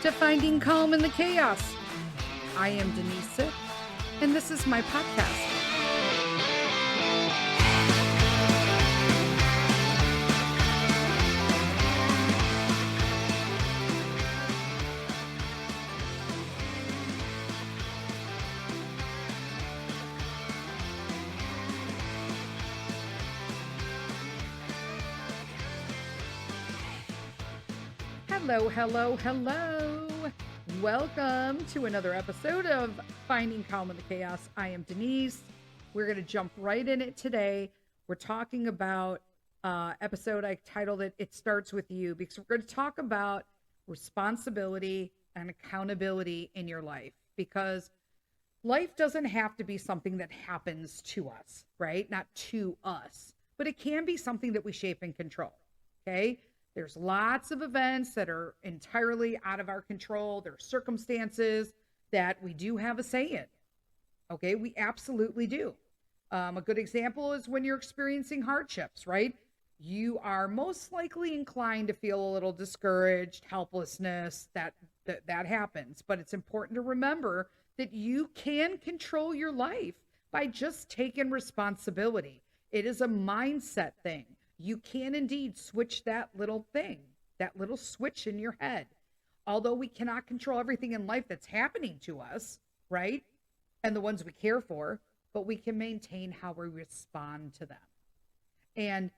to Finding Calm in the Chaos. I am Denise Sith, and this is my podcast. Hello. Welcome to another episode of Finding Calm in the Chaos. I am Denise. We're going to jump right in it today. We're talking about episode, I titled it, It Starts With You, because we're going to talk about responsibility and accountability in your life, because life doesn't have to be something that happens to us, right? Not to us, but it can be something that we shape and control, okay? There's lots of events that are entirely out of our control. There are circumstances that we do have a say in. Okay, we absolutely do. A good example is when you're experiencing hardships, right? You are most likely inclined to feel a little discouraged, helplessness, that happens. But it's important to remember that you can control your life by just taking responsibility. It is a mindset thing. You can indeed switch that little thing, that little switch in your head. Although we cannot control everything in life that's happening to us, right? And the ones we care for, but we can maintain how we respond to them. And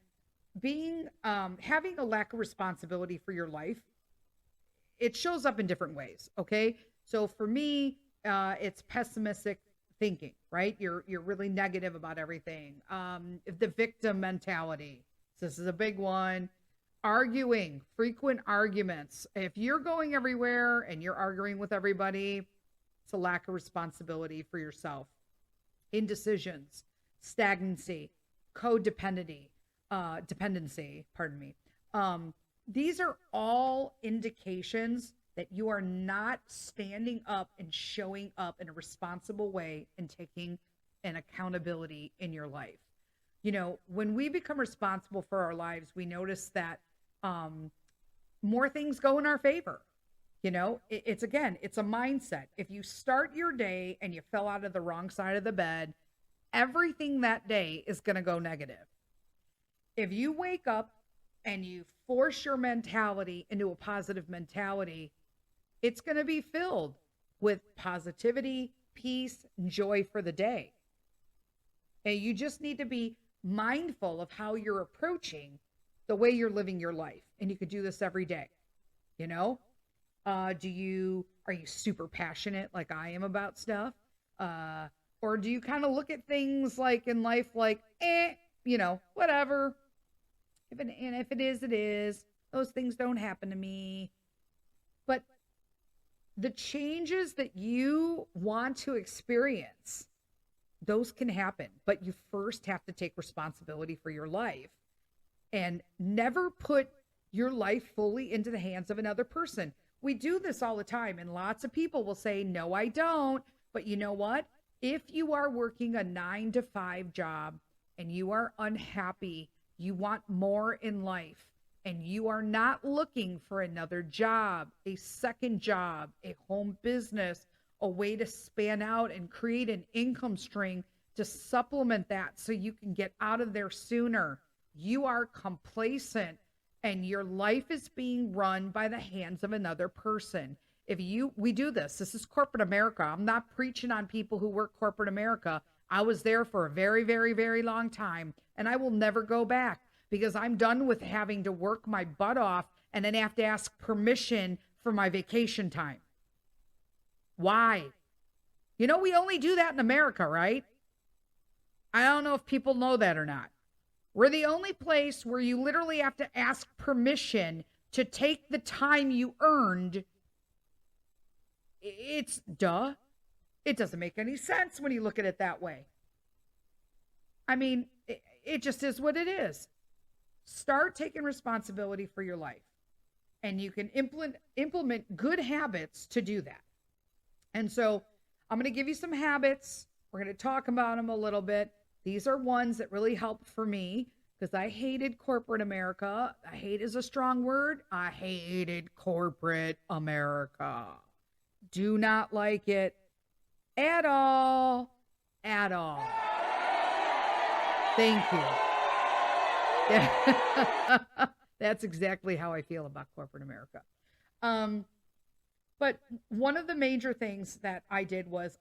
having a lack of responsibility for your life, it shows up in different ways, okay? So for me, it's pessimistic thinking, right? You're really negative about everything. The victim mentality. This is a big one. Arguing, frequent arguments. If you're going everywhere and you're arguing with everybody, it's a lack of responsibility for yourself. Indecisions, stagnancy, dependency. These are all indications that you are not standing up and showing up in a responsible way and taking an accountability in your life. You know, when we become responsible for our lives, we notice that more things go in our favor. You know, it's a mindset. If you start your day and you fell out of the wrong side of the bed, everything that day is going to go negative. If you wake up and you force your mentality into a positive mentality, it's going to be filled with positivity, peace, and joy for the day. And you just need to be mindful of how you're approaching the way you're living your life. And you could do this every day. You know, are you super passionate like I am about stuff? Or do you kind of look at things like in life, like, whatever. If it is, it is. Those things don't happen to me. But the changes that you want to experience, those can happen, but you first have to take responsibility for your life and never put your life fully into the hands of another person. We do this all the time, and lots of people will say, no, I don't. But you know what? If you are working a 9-to-5 job and you are unhappy, you want more in life, and you are not looking for another job, a second job, a home business, a way to span out and create an income stream to supplement that so you can get out of there sooner. You are complacent and your life is being run by the hands of another person. We do this. This is corporate America. I'm not preaching on people who work corporate America. I was there for a very, very, very long time, and I will never go back because I'm done with having to work my butt off and then have to ask permission for my vacation time. Why? You know, we only do that in America, right? I don't know if people know that or not. We're the only place where you literally have to ask permission to take the time you earned. It's duh. It doesn't make any sense when you look at it that way. I mean, it just is what it is. Start taking responsibility for your life. And you can implement good habits to do that. And so I'm going to give you some habits. We're going to talk about them a little bit. These are ones that really help for me because I hated corporate America. I hate is a strong word. I hated corporate America. Do not like it at all. At all. Thank you. That's exactly how I feel about corporate America. But one of the major things that I did was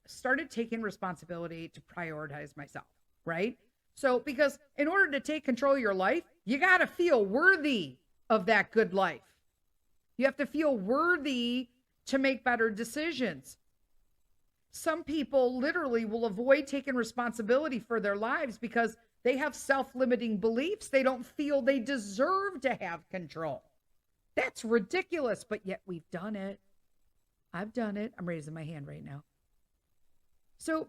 started taking responsibility to prioritize myself, right? So, because in order to take control of your life, you got to feel worthy of that good life. You have to feel worthy to make better decisions. Some people literally will avoid taking responsibility for their lives because they have self-limiting beliefs. They don't feel they deserve to have control. That's ridiculous, but yet we've done it. I've done it. I'm raising my hand right now. So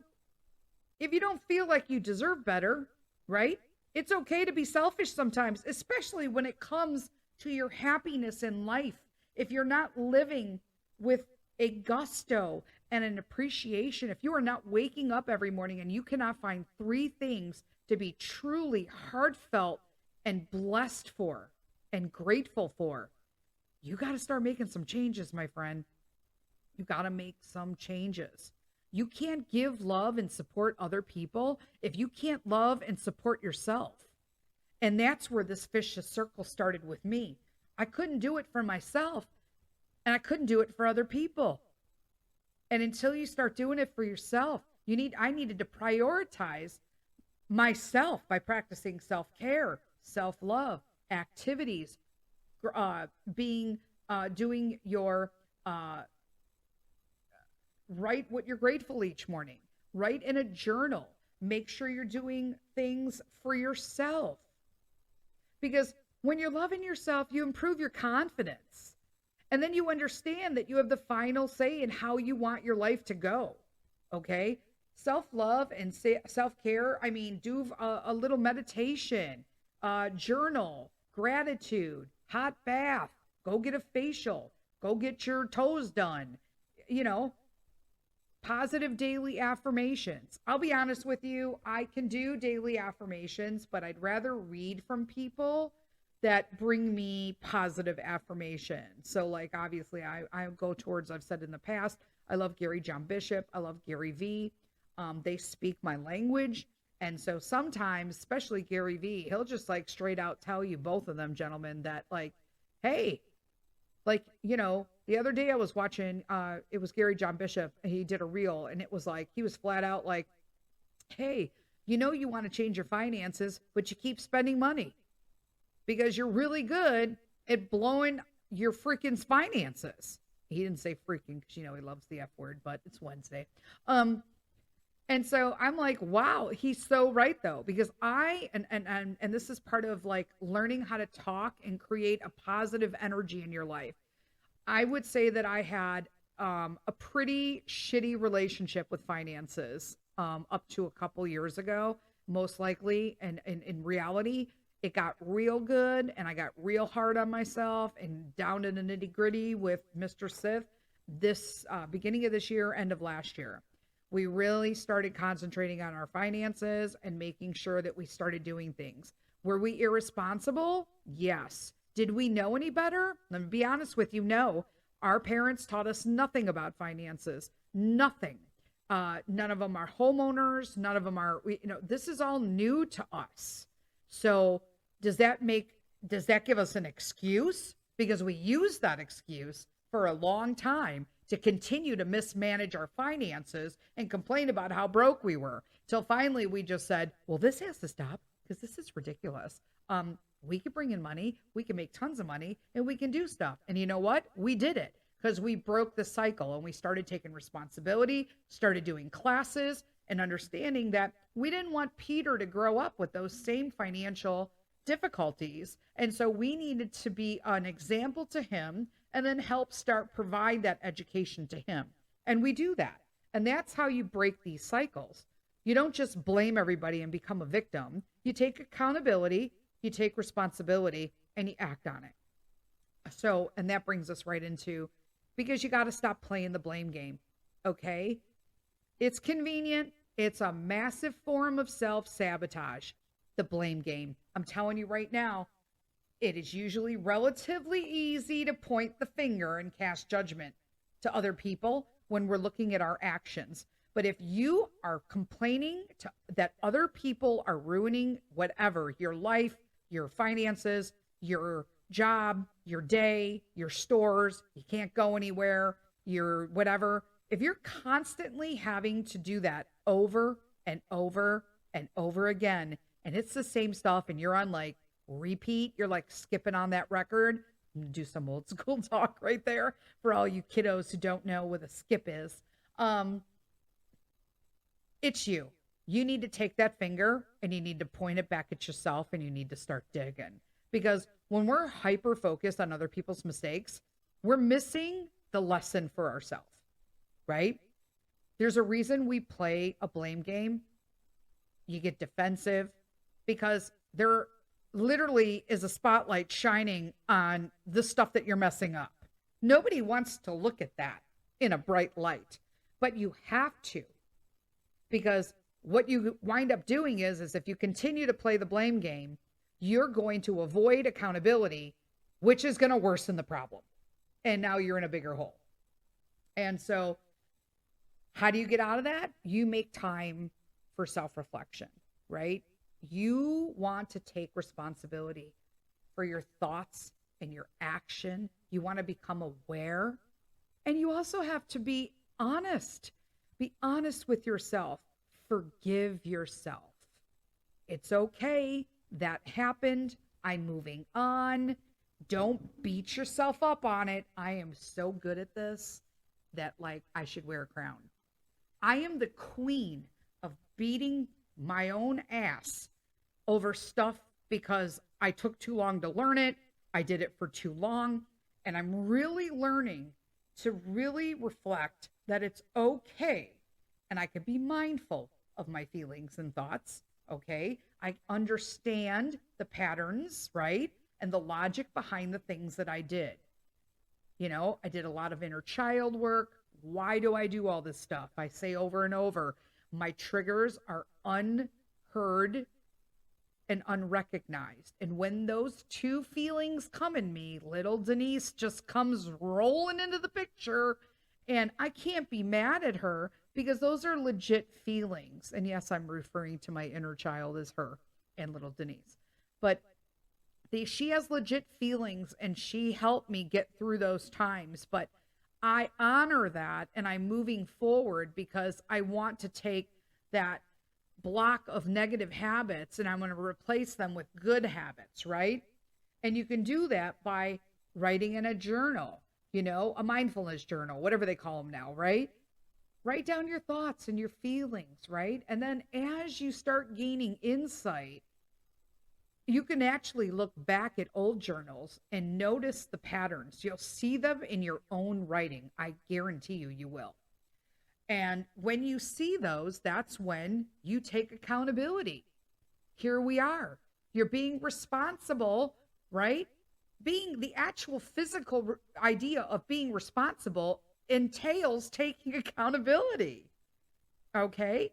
if you don't feel like you deserve better, right? It's okay to be selfish sometimes, especially when it comes to your happiness in life. If you're not living with a gusto and an appreciation, if you are not waking up every morning and you cannot find 3 things to be truly heartfelt and blessed for and grateful for, you got to start making some changes, my friend. You got to make some changes. You can't give love and support other people if you can't love and support yourself. And that's where this vicious circle started with me. I couldn't do it for myself, and I couldn't do it for other people. And until you start doing it for yourself, I needed to prioritize myself by practicing self-care, self-love, activities, doing your write what you're grateful each morning, write in a journal, make sure you're doing things for yourself. Because when you're loving yourself, you improve your confidence. And then you understand that you have the final say in how you want your life to go. Okay? Self-love and self-care, I mean, do a little meditation, journal, gratitude, hot bath, go get a facial, go get your toes done, positive daily affirmations. I'll be honest with you, I can do daily affirmations, but I'd rather read from people that bring me positive affirmation. So like, obviously I go towards, I've said in the past, I love Gary John Bishop. I love Gary V. They speak my language. And so sometimes, especially Gary V, he'll just like straight out tell you, both of them gentlemen, that like, hey, like, the other day I was watching, it was Gary John Bishop. He did a reel and it was like, he was flat out like, hey, you want to change your finances, but you keep spending money because you're really good at blowing your freaking finances. He didn't say freaking because, he loves the F word, but it's Wednesday. And so I'm like, wow, he's so right though, because and this is part of like learning how to talk and create a positive energy in your life. I would say that I had a pretty shitty relationship with finances up to a couple years ago, most likely. And in reality, it got real good and I got real hard on myself and down to the nitty gritty with Mr. Sith this beginning of this year, end of last year. We really started concentrating on our finances and making sure that we started doing things. Were we irresponsible? Yes. Did we know any better? Let me be honest with you. No. Our parents taught us nothing about finances. Nothing. None of them are homeowners. None of them are, this is all new to us. So does that give us an excuse? Because we used that excuse for a long time to continue to mismanage our finances and complain about how broke we were. Till finally we just said, well, this has to stop because this is ridiculous. We can bring in money, we can make tons of money, and we can do stuff. And you know what? We did it because we broke the cycle and we started taking responsibility, started doing classes, and understanding that we didn't want Peter to grow up with those same financial difficulties. And so we needed to be an example to him and then help provide that education to him. And we do that. And that's how you break these cycles. You don't just blame everybody and become a victim. You take accountability, you take responsibility, and you act on it. So, and that brings us right into, because you got to stop playing the blame game. Okay? It's convenient. It's a massive form of self-sabotage. the blame game. I'm telling you right now, it is usually relatively easy to point the finger and cast judgment to other people when we're looking at our actions. But if you are complaining that other people are ruining whatever, your life, your finances, your job, your day, your stores, you can't go anywhere, your whatever. If you're constantly having to do that over and over and over again, and it's the same stuff, and you're on like repeat, you're like skipping on that record. I'm gonna do some old school talk right there for all you kiddos who don't know what a skip is. It's you. You need to take that finger and you need to point it back at yourself, and you need to start digging. Because when we're hyper focused on other people's mistakes, we're missing the lesson for ourselves, right? There's a reason we play a blame game. You get defensive because there literally is a spotlight shining on the stuff that you're messing up. Nobody wants to look at that in a bright light, but you have to, because what you wind up doing is if you continue to play the blame game, you're going to avoid accountability, which is going to worsen the problem. And now you're in a bigger hole. And so how do you get out of that? You make time for self-reflection, right? You want to take responsibility for your thoughts and your action. You want to become aware. And you also have to be honest. Be honest with yourself. Forgive yourself. It's okay. That happened. I'm moving on. Don't beat yourself up on it. I am so good at this that like I should wear a crown. I am the queen of beating my own ass over stuff because I took too long to learn it. I did it for too long. And I'm really learning to really reflect that it's okay. And I can be mindful of my feelings and thoughts. Okay. I understand the patterns, right? And the logic behind the things that I did. You know, I did a lot of inner child work. Why do I do all this stuff? I say over and over, my triggers are unheard and unrecognized. And when those two feelings come in me, little Denise just comes rolling into the picture, and I can't be mad at her because those are legit feelings. And yes, I'm referring to my inner child as her and little Denise. But she has legit feelings, and she helped me get through those times. But I honor that, and I'm moving forward because I want to take that block of negative habits and I'm going to replace them with good habits, right? And you can do that by writing in a journal, you know, a mindfulness journal, whatever they call them now, right? Write down your thoughts and your feelings, right? And then as you start gaining insight, you can actually look back at old journals and notice the patterns. You'll see them in your own writing. I guarantee you will. And when you see those, that's when you take accountability. Here we are. You're being responsible, right? Being the actual physical idea of being responsible entails taking accountability. Okay?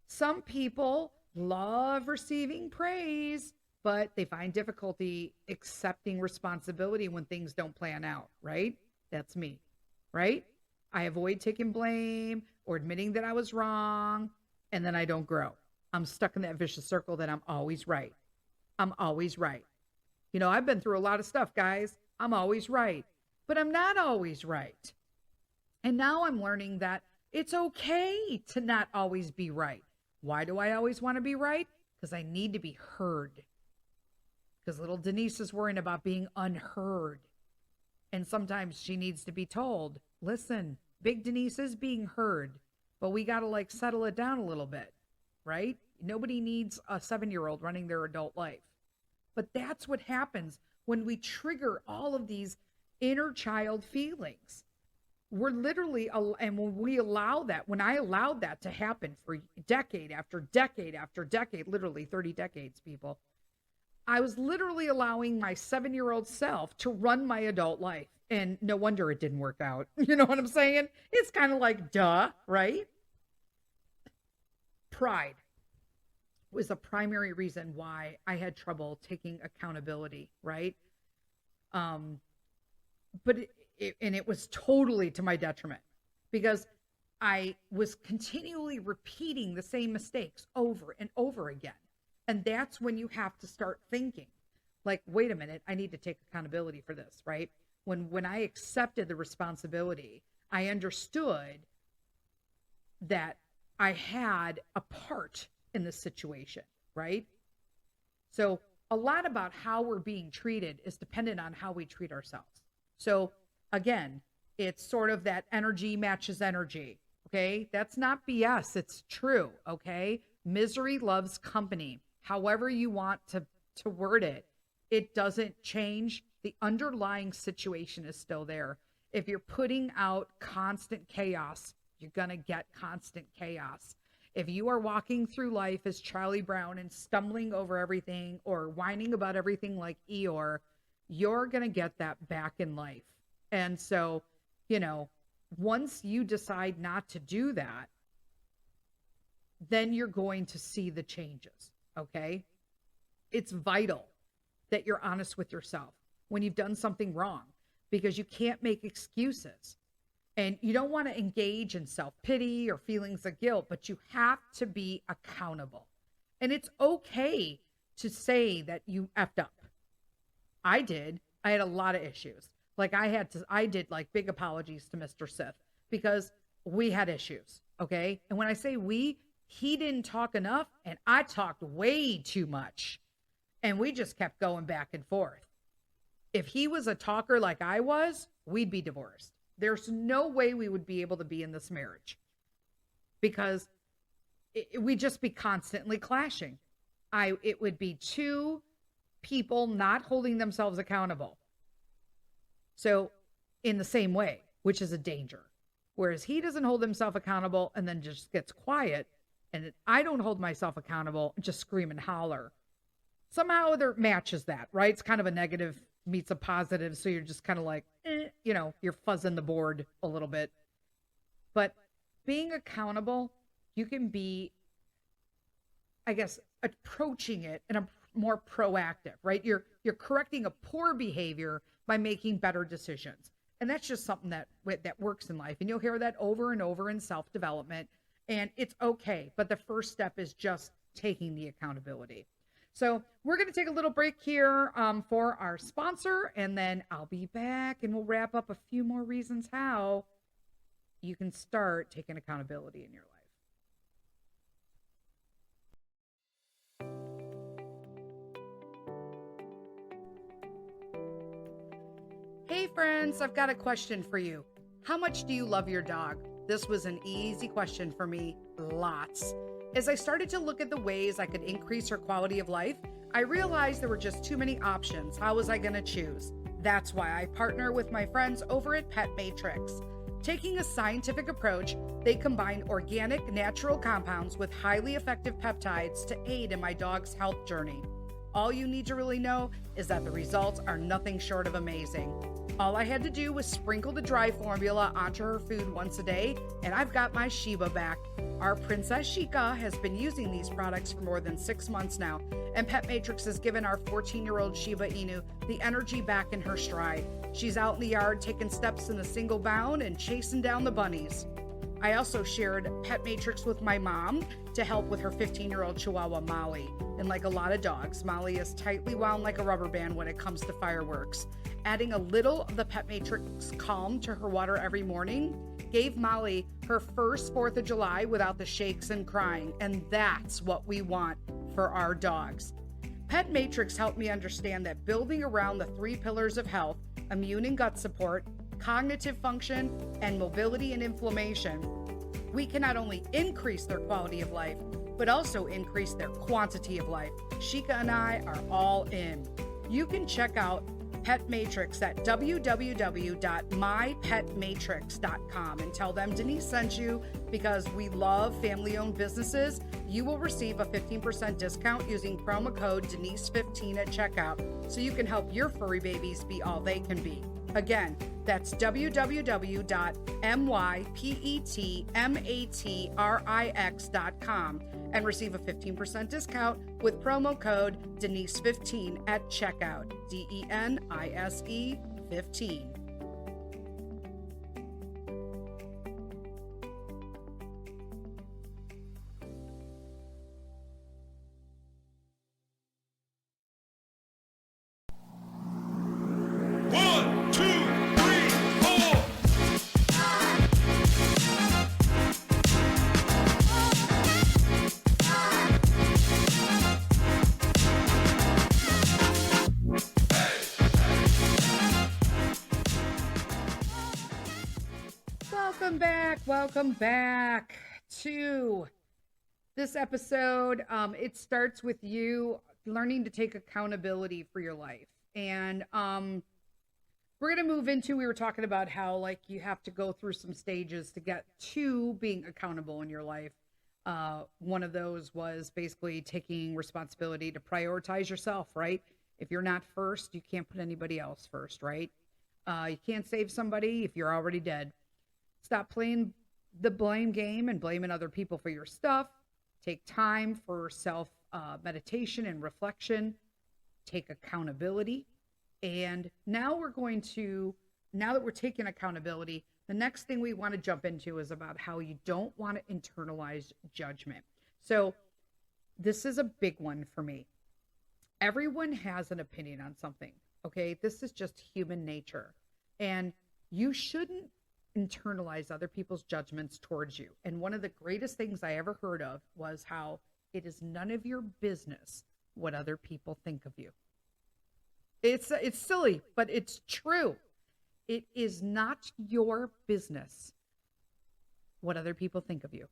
Some people love receiving praise, but they find difficulty accepting responsibility when things don't plan out, right? That's me, right? I avoid taking blame or admitting that I was wrong, and then I don't grow. I'm stuck in that vicious circle that I'm always right. I'm always right. You know, I've been through a lot of stuff, guys. I'm always right, but I'm not always right. And now I'm learning that it's okay to not always be right. Why do I always want to be right? Because I need to be heard. Because little Denise is worrying about being unheard. And sometimes she needs to be told, listen, big Denise is being heard, but we got to like settle it down a little bit, right? Nobody needs a 7-year-old running their adult life. But that's what happens when we trigger all of these inner child feelings. We're literally, and when we allow that, when I allowed that to happen for decade after decade after decade, literally 30 decades, people, I was literally allowing my 7-year-old self to run my adult life. And no wonder it didn't work out. You know what I'm saying? It's kind of like, duh, right? Pride. was a primary reason why I had trouble taking accountability, right? But it was totally to my detriment because I was continually repeating the same mistakes over and over again. And that's when you have to start thinking like, wait a minute, I need to take accountability for this, right? When I accepted the responsibility, I understood that I had a part in the situation, right? So a lot about how we're being treated is dependent on how we treat ourselves. So again, it's sort of that energy matches energy. Okay. That's not BS. It's true. Okay. Misery loves company. However you want to word it, it doesn't change. The underlying situation is still there. If you're putting out constant chaos, you're going to get constant chaos. If you are walking through life as Charlie Brown and stumbling over everything or whining about everything like Eeyore, you're going to get that back in life. And so, once you decide not to do that, then you're going to see the changes. Okay. It's vital that you're honest with yourself when you've done something wrong, because you can't make excuses. And you don't want to engage in self-pity or feelings of guilt, but you have to be accountable. And it's okay to say that you effed up. I did. I had a lot of issues. Like I did like big apologies to Mr. Sith because we had issues. Okay. And when I say we, he didn't talk enough and I talked way too much. And we just kept going back and forth. If he was a talker like I was, we'd be divorced. There's no way we would be able to be in this marriage because we'd just be constantly clashing. It would be two people not holding themselves accountable. So in the same way, which is a danger, whereas he doesn't hold himself accountable and then just gets quiet. And I don't hold myself accountable and just scream and holler. Somehow there matches that, right? It's kind of a negative meets a positive. So you're just kind of like, you're fuzzing the board a little bit. But being accountable, you can be, I guess, approaching it in a more proactive, right? You're correcting a poor behavior by making better decisions. And that's just something that works in life. And you'll hear that over and over in self-development. And it's okay. But the first step is just taking the accountability. So we're going to take a little break here for our sponsor, and then I'll be back and we'll wrap up a few more reasons how you can start taking accountability in your life. Hey friends, I've got a question for you. How much do you love your dog? This was an easy question for me. Lots. As I started to look at the ways I could increase her quality of life, I realized there were just too many options. How was I going to choose? That's why I partner with my friends over at Pet Matrix. Taking a scientific approach, they combine organic, natural compounds with highly effective peptides to aid in my dog's health journey. All you need to really know is that the results are nothing short of amazing. All I had to do was sprinkle the dry formula onto her food once a day, and I've got my Shiba back. Our Princess Shika has been using these products for more than 6 months now, and Pet Matrix has given our 14-year-old Shiba Inu the energy back in her stride. She's out in the yard taking steps in a single bound and chasing down the bunnies. I also shared Pet Matrix with my mom to help with her 15-year-old Chihuahua, Molly. And like a lot of dogs, Molly is tightly wound like a rubber band when it comes to fireworks. Adding a little of the Pet Matrix Calm to her water every morning gave Molly her first 4th of July without the shakes and crying. And that's what we want for our dogs. Pet Matrix helped me understand that building around the 3 pillars of health, immune and gut support, cognitive function, and mobility and inflammation, we can not only increase their quality of life, but also increase their quantity of life. Shika and I are all in. You can check out Pet Matrix at www.mypetmatrix.com and tell them Denise sent you, because we love family-owned businesses. You will receive a 15% discount using promo code Denise15 at checkout, so you can help your furry babies be all they can be. Again, that's www.mypetmatrix.com and receive a 15% discount with promo code Denise15 at checkout. DENISE 15. Welcome back to this episode. It starts with you learning to take accountability for your life. And we're going to move into, we were talking about how like you have to go through some stages to get to being accountable in your life. One of those was basically taking responsibility to prioritize yourself, right? If you're not first, you can't put anybody else first, right? You can't save somebody if you're already dead. Stop playing the blame game and blaming other people for your stuff. Take time for self meditation and reflection. Take accountability. And now that we're taking accountability, the next thing we want to jump into is about how you don't want to internalize judgment. So this is a big one for me. Everyone has an opinion on something, okay? This is just human nature. And you shouldn't internalize other people's judgments towards you. And one of the greatest things I ever heard of was how it is none of your business what other people think of you. It's silly, but it's true. It is not your business what other people think of you,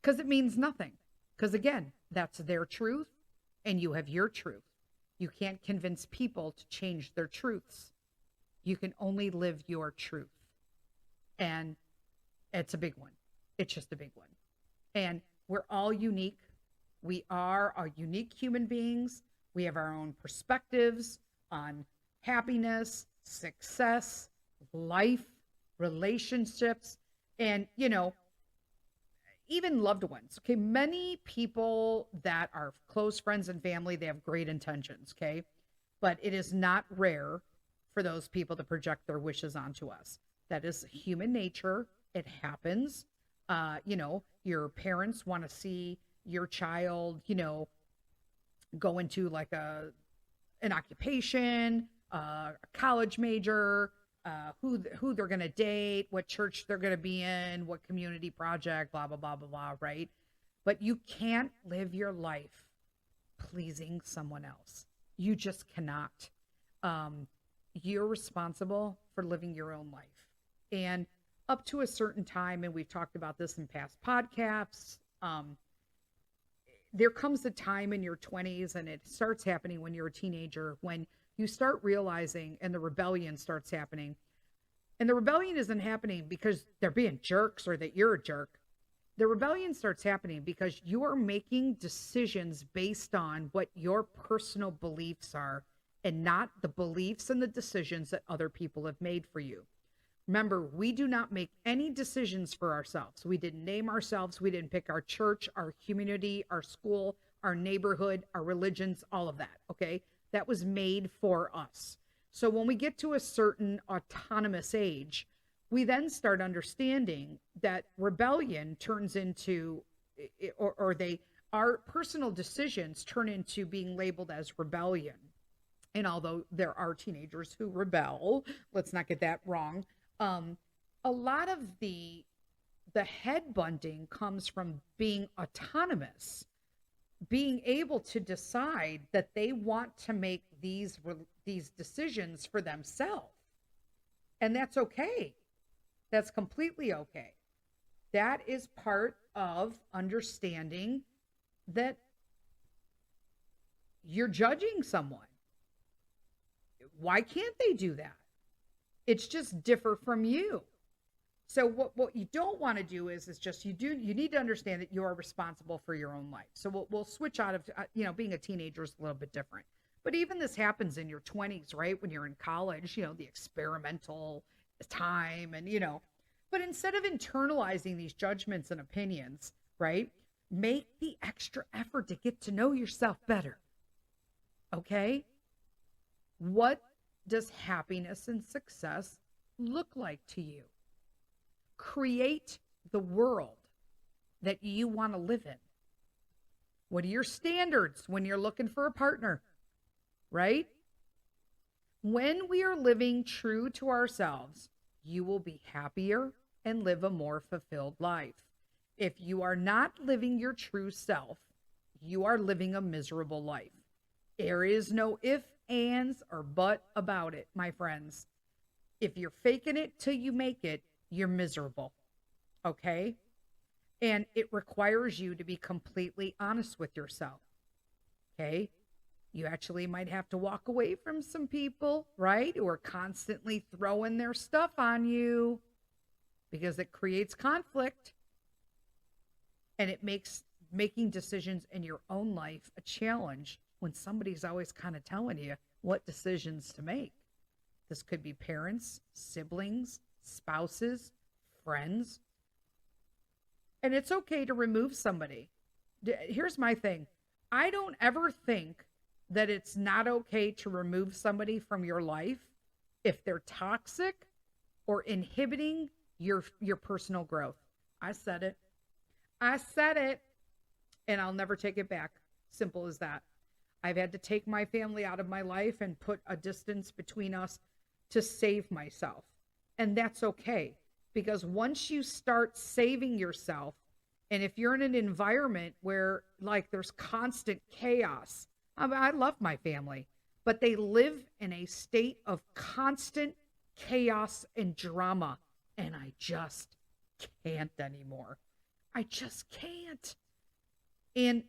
because it means nothing. Because again, that's their truth and you have your truth. You can't convince people to change their truths. You can only live your truth. And it's a big one. It's just a big one. And we're all unique. We are unique human beings. We have our own perspectives on happiness, success, life, relationships, and, even loved ones. Okay. Many people that are close friends and family, they have great intentions. Okay. But it is not rare for those people to project their wishes onto us. That is human nature. It happens. Your parents want to see your child, go into like an occupation, a college major, who they're going to date, what church they're going to be in, what community project, blah, blah, blah, blah, blah, right? But you can't live your life pleasing someone else. You just cannot. You're responsible for living your own life. And up to a certain time, and we've talked about this in past podcasts, there comes a time in your 20s, and it starts happening when you're a teenager, when you start realizing, and the rebellion starts happening. And the rebellion isn't happening because they're being jerks or that you're a jerk. The rebellion starts happening because you are making decisions based on what your personal beliefs are and not the beliefs and the decisions that other people have made for you. Remember, we do not make any decisions for ourselves. We didn't name ourselves. We didn't pick our church, our community, our school, our neighborhood, our religions, all of that, okay? That was made for us. So when we get to a certain autonomous age, we then start understanding that rebellion turns into, our personal decisions turn into being labeled as rebellion. And although there are teenagers who rebel, let's not get that wrong. A lot of the headbutting comes from being autonomous, being able to decide that they want to make these decisions for themselves. And that's okay. That's completely okay. That is part of understanding that you're judging someone. Why can't they do that? It's just differ from you. So what you don't want to do is just you need to understand that you are responsible for your own life. So we'll switch out of being a teenager is a little bit different. But even this happens in your 20s, right? When you're in college, the experimental time and. But instead of internalizing these judgments and opinions, right? Make the extra effort to get to know yourself better. Okay? What does happiness and success look like to you? Create the world that you want to live in. What are your standards when you're looking for a partner? Right? When we are living true to ourselves, you will be happier and live a more fulfilled life. If you are not living your true self, you are living a miserable life. There is no if, ands, or but about it, my friends. If you're faking it till you make it, you're miserable. Okay? And it requires you to be completely honest with yourself. Okay? You actually might have to walk away from some people, right? Who are constantly throwing their stuff on you because it creates conflict. And it makes making decisions in your own life a challenge when somebody's always kind of telling you what decisions to make. This could be parents, siblings, spouses, friends. And it's okay to remove somebody. Here's my thing. I don't ever think that it's not okay to remove somebody from your life if they're toxic or inhibiting your personal growth. I said it. And I'll never take it back. Simple as that. I've had to take my family out of my life and put a distance between us to save myself. And that's okay. Because once you start saving yourself, and if you're in an environment where like there's constant chaos, I love my family, but they live in a state of constant chaos and drama. And I just can't anymore. I just can't. And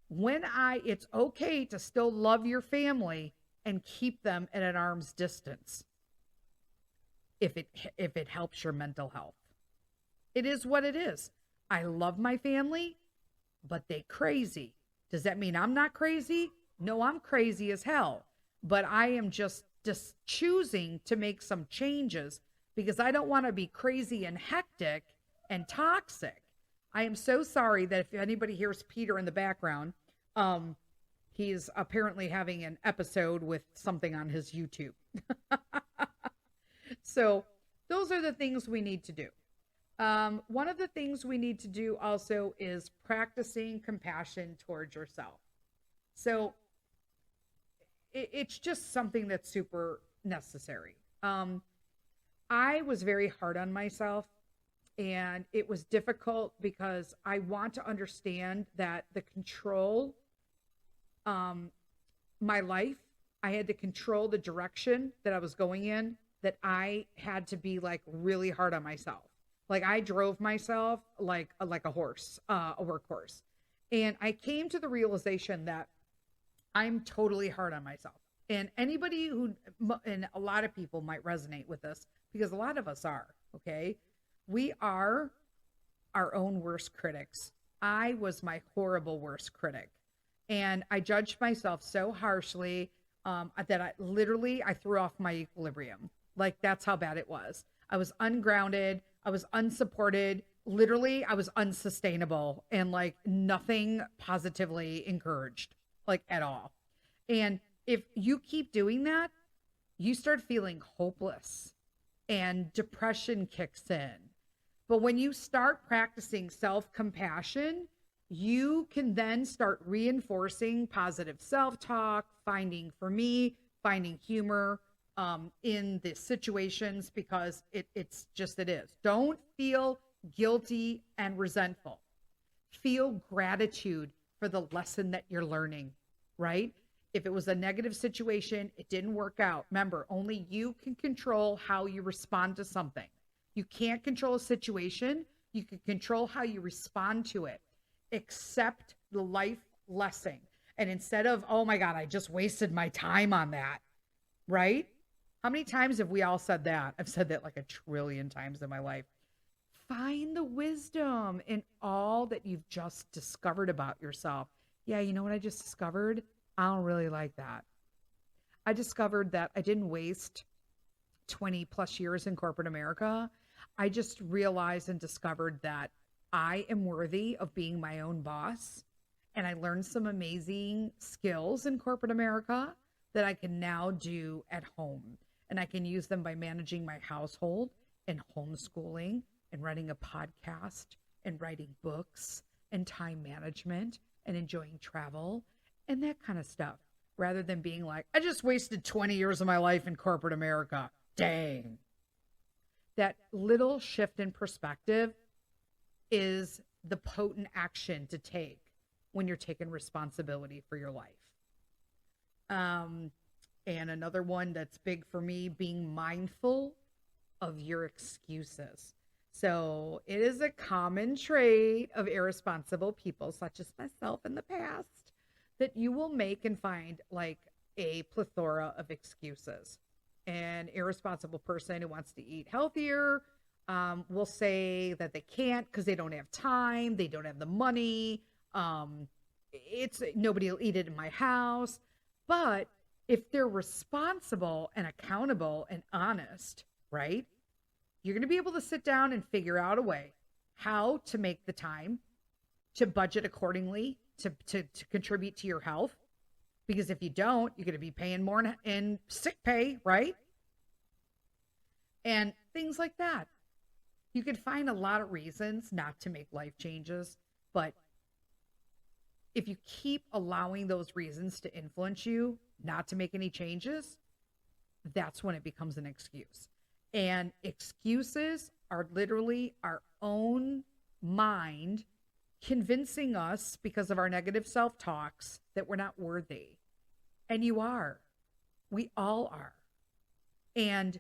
it's okay to still love your family and keep them at an arm's distance if it helps your mental health. It is what it is. I love my family, but they crazy. Does that mean I'm not crazy? No, I'm crazy as hell. But I am just choosing to make some changes because I don't want to be crazy and hectic and toxic. I am so sorry that if anybody hears Peter in the background, he's apparently having an episode with something on his YouTube. So those are the things we need to do. One of the things we need to do also is practicing compassion towards yourself. So it's just something that's super necessary. I was very hard on myself. And it was difficult because I want to understand that the control, my life, I had to control the direction that I was going in, that I had to be like really hard on myself. Like I drove myself like a horse, a workhorse. And I came to the realization that I'm totally hard on myself. And anybody and a lot of people might resonate with this because a lot of us are, okay? We are our own worst critics. I was my horrible worst critic. And I judged myself so harshly that I threw off my equilibrium. Like that's how bad it was. I was ungrounded. I was unsupported. Literally, I was unsustainable and like nothing positively encouraged, like at all. And if you keep doing that, you start feeling hopeless and depression kicks in. But when you start practicing self-compassion, you can then start reinforcing positive self-talk, finding humor in the situations because it is. Don't feel guilty and resentful. Feel gratitude for the lesson that you're learning, right? If it was a negative situation, it didn't work out. Remember, only you can control how you respond to something. You can't control a situation. You can control how you respond to it. Accept the life lesson. And instead of, oh my God, I just wasted my time on that, right? How many times have we all said that? I've said that like 1 trillion times in my life. Find the wisdom in all that you've just discovered about yourself. Yeah, you know what I just discovered? I don't really like that. I discovered that I didn't waste 20 plus years in corporate America. I just realized and discovered that I am worthy of being my own boss. And I learned some amazing skills in corporate America that I can now do at home. And I can use them by managing my household and homeschooling and running a podcast and writing books and time management and enjoying travel and that kind of stuff, rather than being like, I just wasted 20 years of my life in corporate America. Dang. That little shift in perspective is the potent action to take when you're taking responsibility for your life. And another one that's big for me, being mindful of your excuses. So it is a common trait of irresponsible people, such as myself in the past, that you will make and find like a plethora of excuses. An irresponsible person who wants to eat healthier will say that they can't because they don't have time, they don't have the money. It's nobody will eat it in my house. But if they're responsible and accountable and honest, right? You're going to be able to sit down and figure out a way how to make the time, to budget accordingly, to contribute to your health. Because if you don't, you're going to be paying more in sick pay, right? And things like that. You could find a lot of reasons not to make life changes, but if you keep allowing those reasons to influence you not to make any changes, that's when it becomes an excuse. And excuses are literally our own mind convincing us, because of our negative self-talks, that we're not worthy. And you are. We all are. And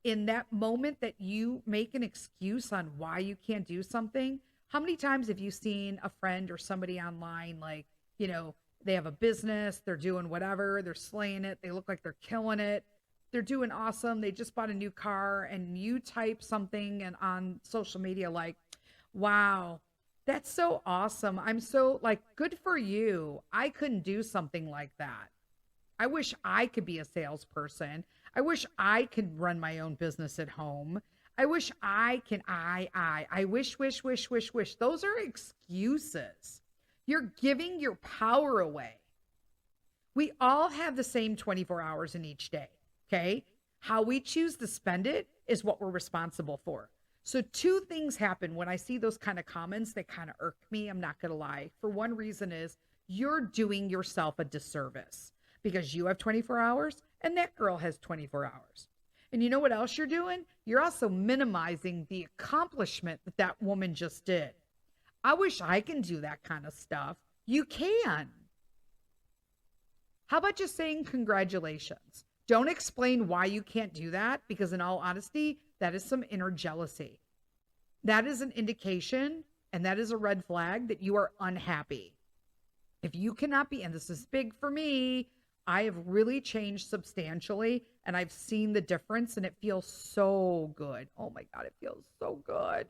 in that moment that you make an excuse on why you can't do something, how many times have you seen a friend or somebody online, like, you know, they have a business, they're doing whatever, they're slaying it, they look like they're killing it, they're doing awesome, they just bought a new car, and you type something and on social media like, wow, that's so awesome. I'm so like, good for you. I couldn't do something like that. I wish I could be a salesperson. I wish I could run my own business at home. I wish I can, I wish. Those are excuses. You're giving your power away. We all have the same 24 hours in each day, okay? How we choose to spend it is what we're responsible for. So two things happen when I see those kind of comments that kind of irk me. I'm not going to lie. For one reason is you're doing yourself a disservice because you have 24 hours and that girl has 24 hours. And you know what else you're doing? You're also minimizing the accomplishment that that woman just did. I wish I can do that kind of stuff. You can. How about just saying congratulations? Don't explain why you can't do that, because in all honesty, that is some inner jealousy. That is an indication, and that is a red flag that you are unhappy. If you cannot be, and this is big for me, I have really changed substantially, and I've seen the difference, and it feels so good. Oh my God, it feels so good.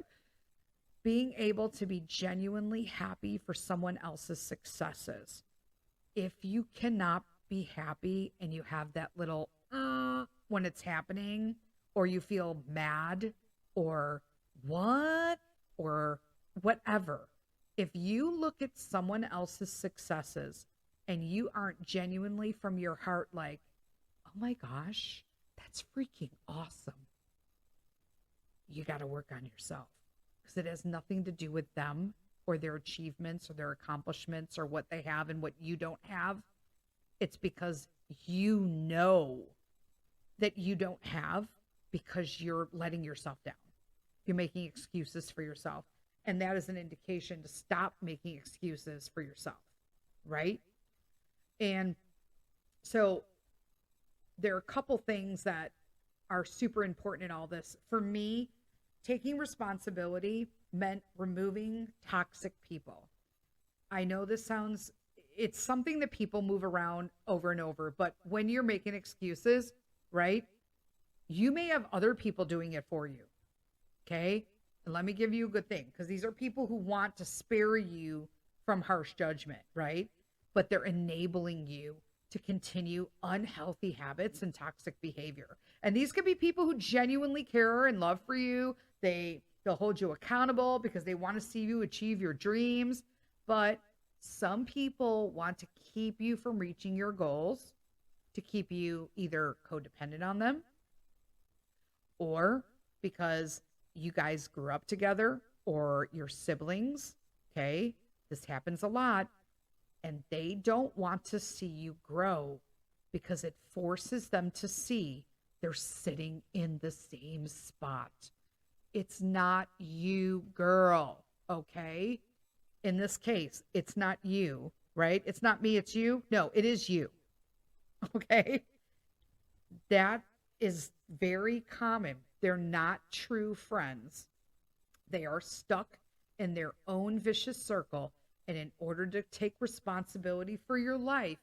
Being able to be genuinely happy for someone else's successes. If you cannot be happy and you have that little when it's happening, or you feel mad or what or whatever, if you look at someone else's successes and you aren't genuinely from your heart like, oh my gosh, that's freaking awesome, you got to work on yourself, because it has nothing to do with them or their achievements or their accomplishments or what they have and what you don't have. It's because you know that you don't have, because you're letting yourself down. You're making excuses for yourself. And that is an indication to stop making excuses for yourself, right? And so there are a couple things that are super important in all this. For me, taking responsibility meant removing toxic people. I know this sounds, it's something that people move around over and over, but when you're making excuses, right, you may have other people doing it for you, okay? And let me give you a good thing, because these are people who want to spare you from harsh judgment, right? But they're enabling you to continue unhealthy habits and toxic behavior. And these could be people who genuinely care and love for you. They'll hold you accountable because they want to see you achieve your dreams. But some people want to keep you from reaching your goals, to keep you either codependent on them, or because you guys grew up together, or your siblings. Okay, this happens a lot. And they don't want to see you grow because it forces them to see they're sitting in the same spot. It's not you, girl. Okay, in this case, it's not you, right? It's not me, it's you. No, it is you. Okay, that is very common. They're not true friends. They are stuck in their own vicious circle. And in order to take responsibility for your life,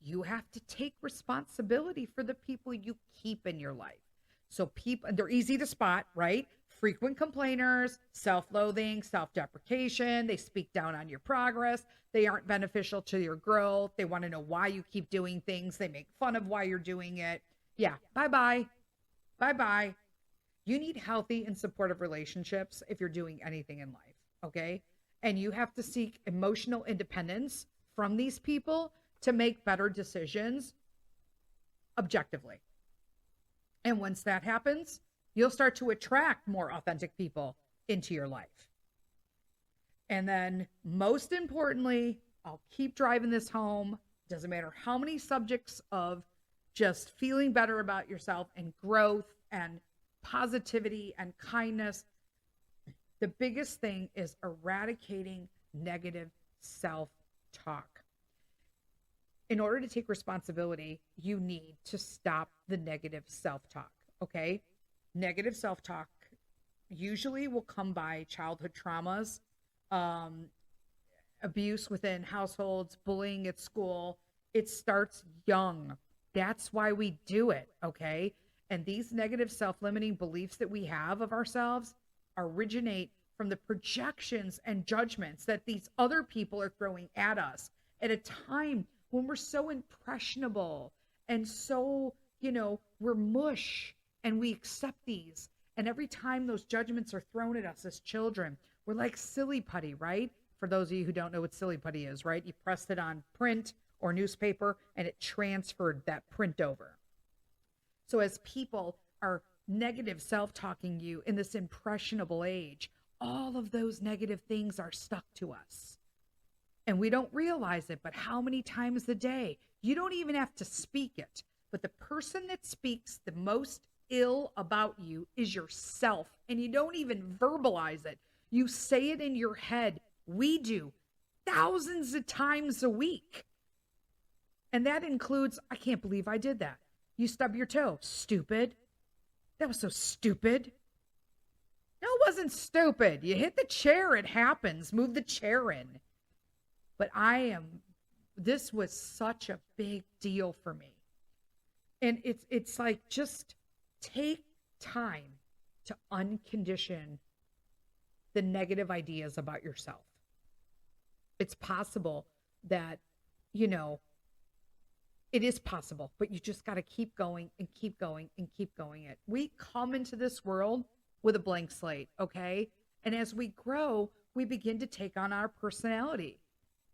you have to take responsibility for the people you keep in your life. So people, they're easy to spot, right? Frequent complainers, self-loathing, self-deprecation. They speak down on your progress. They aren't beneficial to your growth. They want to know why you keep doing things. They make fun of why you're doing it. Yeah, bye-bye. Bye-bye. You need healthy and supportive relationships if you're doing anything in life, okay? And you have to seek emotional independence from these people to make better decisions objectively. And once that happens, you'll start to attract more authentic people into your life. And then most importantly, I'll keep driving this home. Doesn't matter how many subjects of just feeling better about yourself and growth and positivity and kindness. The biggest thing is eradicating negative self-talk. In order to take responsibility, you need to stop the negative self-talk, okay? Negative self-talk usually will come by childhood traumas, abuse within households, bullying at school. It starts young. That's why we do it, okay? And these negative self-limiting beliefs that we have of ourselves originate from the projections and judgments that these other people are throwing at us at a time when we're so impressionable and so, we're mush and we accept these. And every time those judgments are thrown at us as children, we're like silly putty, right? For those of you who don't know what silly putty is, right? You pressed it on print or newspaper and it transferred that print over. So as people are negative self-talking you in this impressionable age, all of those negative things are stuck to us. And we don't realize it, but how many times a day? You don't even have to speak it, but the person that speaks the most ill about you is yourself, and you don't even verbalize it. You say it in your head. We do thousands of times a week. And that includes, I can't believe I did that. You stub your toe. Stupid. That was so stupid. No, it wasn't stupid. You hit the chair. It happens. Move the chair in. But this was such a big deal for me. And it's like, just take time to uncondition the negative ideas about yourself. It's possible that, it is possible, but you just got to keep going and keep going and keep going it. We come into this world with a blank slate, okay? And as we grow, we begin to take on our personality.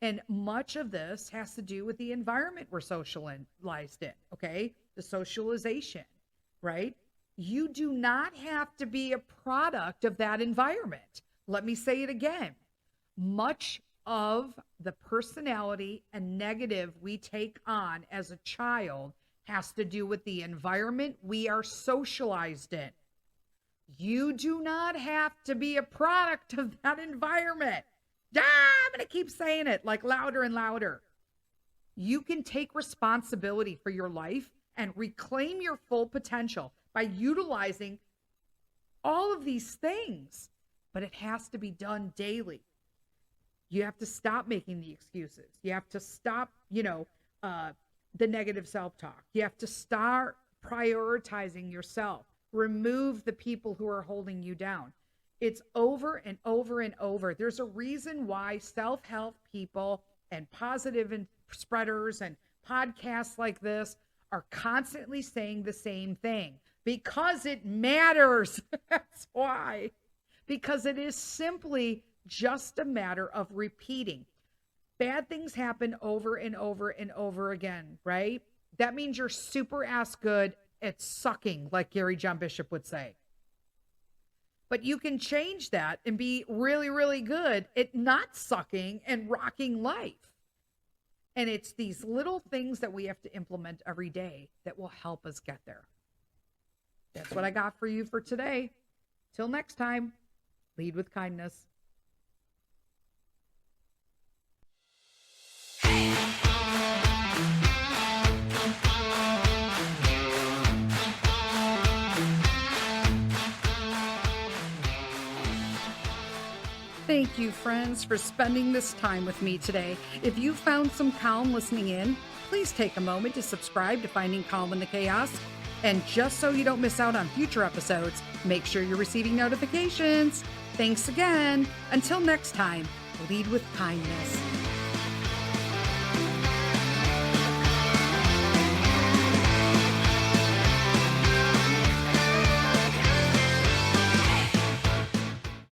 And much of this has to do with the environment we're socialized in, okay? The socialization, right? You do not have to be a product of that environment. Let me say it again. Much of the personality and negative we take on as a child has to do with the environment we are socialized in. You do not have to be a product of that environment. I'm going to keep saying it like louder and louder. You can take responsibility for your life and reclaim your full potential by utilizing all of these things, but it has to be done daily. You have to stop making the excuses. You have to stop, the negative self-talk. You have to start prioritizing yourself. Remove the people who are holding you down. It's over and over and over. There's a reason why self-help people and positive spreaders and podcasts like this are constantly saying the same thing because it matters. That's why. Because it is simply just a matter of repeating. Bad things happen over and over and over again, right? That means you're super ass good at sucking, like Gary John Bishop would say. But you can change that and be really, really good at not sucking and rocking life. And it's these little things that we have to implement every day that will help us get there. That's what I got for you for today. Till next time, lead with kindness. Thank you, friends, for spending this time with me today. If you found some calm listening in, please take a moment to subscribe to Finding Calm in the Chaos. And just so you don't miss out on future episodes, make sure you're receiving notifications. Thanks again. Until next time, lead with kindness.